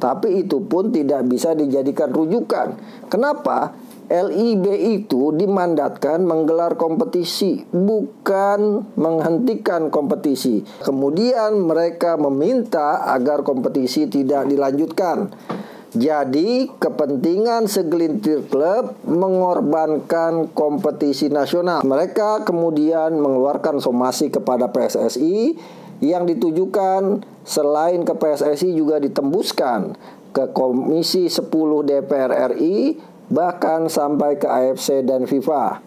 tapi itu pun tidak bisa dijadikan rujukan. Kenapa? LIB itu dimandatkan menggelar kompetisi, bukan menghentikan kompetisi. Kemudian mereka meminta agar kompetisi tidak dilanjutkan. Jadi kepentingan segelintir klub mengorbankan kompetisi nasional. Mereka kemudian mengeluarkan somasi kepada PSSI yang ditujukan selain ke PSSI juga ditembuskan ke Komisi 10 DPR RI, bahkan sampai ke AFC dan FIFA.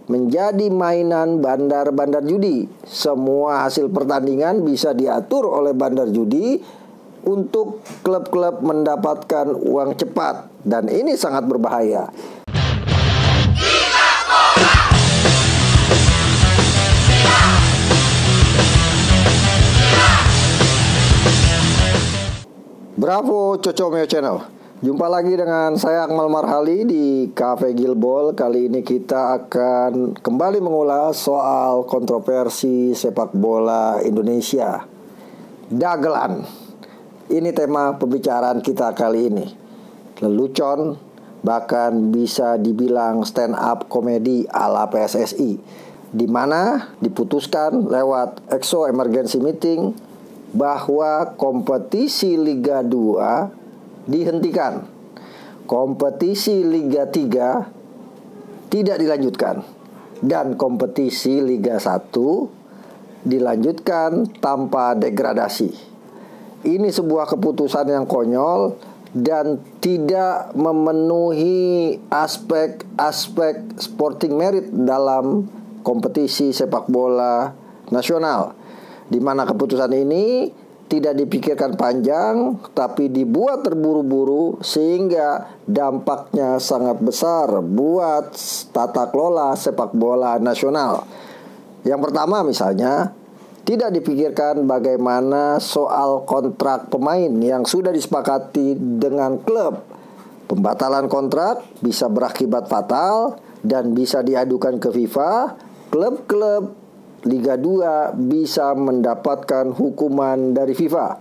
Menjadi mainan bandar-bandar judi. Semua hasil pertandingan bisa diatur oleh bandar judi untuk klub-klub mendapatkan uang cepat, dan ini sangat berbahaya. Bravo Cocomeo Channel. Jumpa lagi dengan saya Akmal Marhali di Cafe Gilbol. Kali ini kita akan kembali mengulas soal kontroversi sepak bola Indonesia. Dagelan. Ini tema pembicaraan kita kali ini. Lelucon, bahkan bisa dibilang stand up komedi ala PSSI, di mana diputuskan lewat EXO Emergency Meeting bahwa kompetisi Liga 2 dihentikan. Kompetisi Liga 3 tidak dilanjutkan. Dan kompetisi Liga 1 dilanjutkan tanpa degradasi. Ini sebuah keputusan yang konyol dan tidak memenuhi aspek-aspek sporting merit dalam kompetisi sepak bola nasional, di mana keputusan ini tidak dipikirkan panjang, tapi dibuat terburu-buru sehingga dampaknya sangat besar buat tata kelola sepak bola nasional. Yang pertama misalnya, tidak dipikirkan bagaimana soal kontrak pemain yang sudah disepakati dengan klub. Pembatalan kontrak bisa berakibat fatal dan bisa diadukan ke FIFA. Klub-klub Liga 2 bisa mendapatkan hukuman dari FIFA.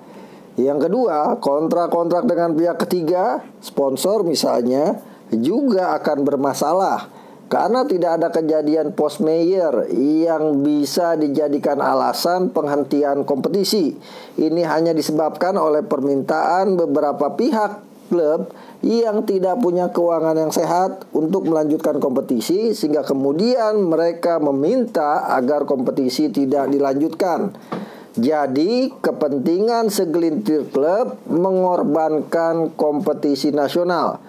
Yang kedua, kontrak-kontrak dengan pihak ketiga, sponsor misalnya, juga akan bermasalah karena tidak ada kejadian post mayor yang bisa dijadikan alasan penghentian kompetisi. Ini hanya disebabkan oleh permintaan beberapa pihak klub yang tidak punya keuangan yang sehat untuk melanjutkan kompetisi, sehingga kemudian mereka meminta agar kompetisi tidak dilanjutkan. Jadi kepentingan segelintir klub mengorbankan kompetisi nasional.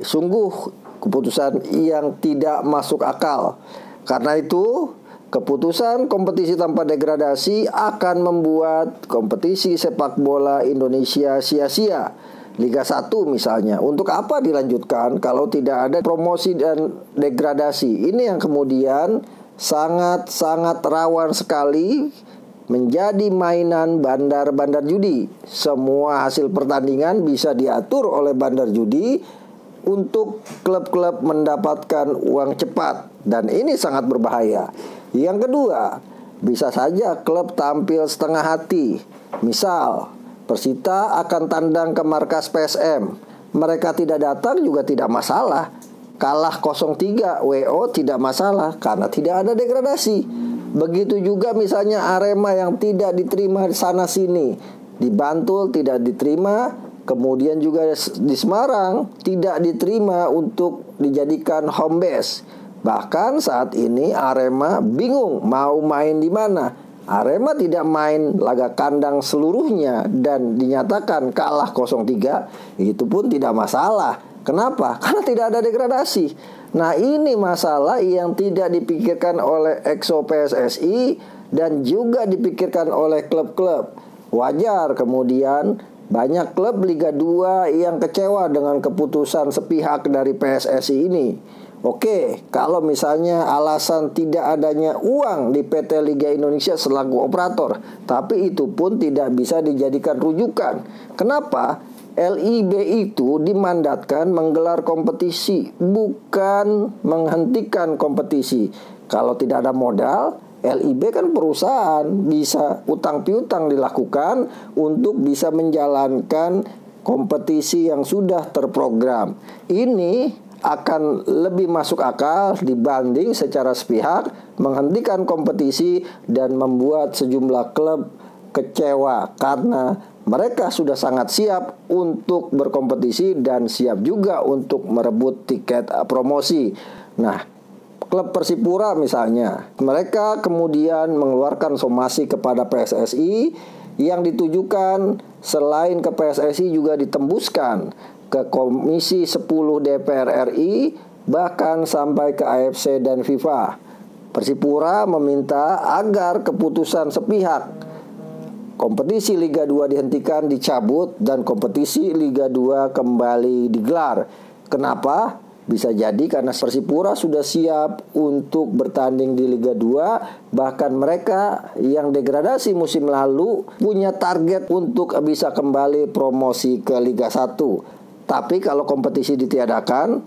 Sungguh keputusan yang tidak masuk akal. Karena itu keputusan kompetisi tanpa degradasi akan membuat kompetisi sepak bola Indonesia sia-sia. Liga 1 misalnya, untuk apa dilanjutkan kalau tidak ada promosi dan degradasi? Ini yang kemudian sangat-sangat rawan sekali menjadi mainan bandar-bandar judi. Semua hasil pertandingan bisa diatur oleh bandar judi untuk klub-klub mendapatkan uang cepat, dan ini sangat berbahaya. Yang kedua, bisa saja klub tampil setengah hati. Misal Persita akan tandang ke markas PSM. Mereka tidak datang juga tidak masalah. Kalah 0-3 WO tidak masalah karena tidak ada degradasi. Begitu juga misalnya Arema yang tidak diterima di sana sini. Di Bantul tidak diterima, kemudian juga di Semarang tidak diterima untuk dijadikan home base. Bahkan saat ini Arema bingung mau main di mana. Arema tidak main laga kandang seluruhnya dan dinyatakan kalah 0-3, itu pun tidak masalah. Kenapa? Karena tidak ada degradasi. Nah, ini masalah yang tidak dipikirkan oleh EXO PSSI dan juga dipikirkan oleh klub-klub. Wajar kemudian banyak klub Liga 2 yang kecewa dengan keputusan sepihak dari PSSI ini. Oke, kalau misalnya alasan tidak adanya uang di PT Liga Indonesia selaku operator, tapi itu pun tidak bisa dijadikan rujukan. Kenapa? LIB itu dimandatkan menggelar kompetisi, bukan menghentikan kompetisi. Kalau tidak ada modal, LIB kan perusahaan, bisa utang piutang dilakukan untuk bisa menjalankan kompetisi yang sudah terprogram. Ini akan lebih masuk akal dibanding secara sepihak menghentikan kompetisi dan membuat sejumlah klub kecewa karena mereka sudah sangat siap untuk berkompetisi dan siap juga untuk merebut tiket promosi. Nah, klub Persipura misalnya, mereka kemudian mengeluarkan somasi kepada PSSI yang ditujukan selain ke PSSI juga ditembuskan ke Komisi 10 DPR RI, bahkan sampai ke AFC dan FIFA. Persipura meminta agar keputusan sepihak kompetisi Liga 2 dihentikan, dicabut, dan kompetisi Liga 2 kembali digelar. Kenapa? Bisa jadi karena Persipura sudah siap untuk bertanding di Liga 2. Bahkan mereka yang degradasi musim lalu punya target untuk bisa kembali promosi ke Liga 1. Tapi kalau kompetisi ditiadakan,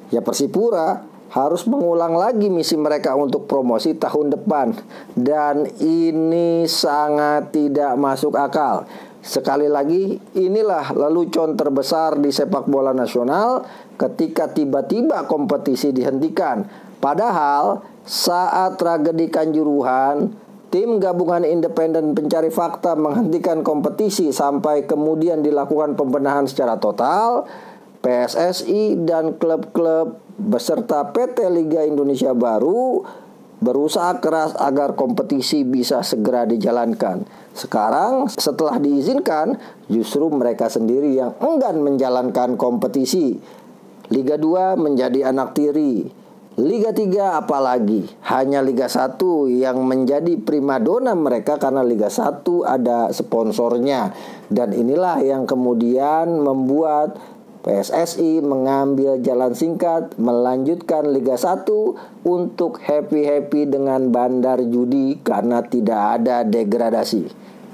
ya Persipura harus mengulang lagi misi mereka untuk promosi tahun depan. Dan ini sangat tidak masuk akal. Sekali lagi, inilah lelucon terbesar di sepak bola nasional ketika tiba-tiba kompetisi dihentikan. Padahal saat tragedi Kanjuruhan, tim gabungan independen pencari fakta menghentikan kompetisi sampai kemudian dilakukan pembenahan secara total. PSSI dan klub-klub beserta PT Liga Indonesia Baru berusaha keras agar kompetisi bisa segera dijalankan. Sekarang setelah diizinkan, justru mereka sendiri yang enggan menjalankan kompetisi. Liga 2 menjadi anak tiri. Liga 3 apalagi, hanya Liga 1 yang menjadi primadona mereka karena Liga 1 ada sponsornya. Dan inilah yang kemudian membuat PSSI mengambil jalan singkat melanjutkan Liga 1 untuk happy-happy dengan bandar judi karena tidak ada degradasi.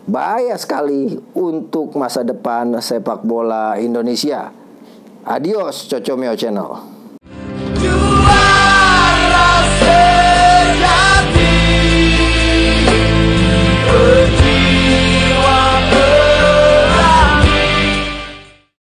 Bahaya sekali untuk masa depan sepak bola Indonesia. Adios, Cocomeo Channel.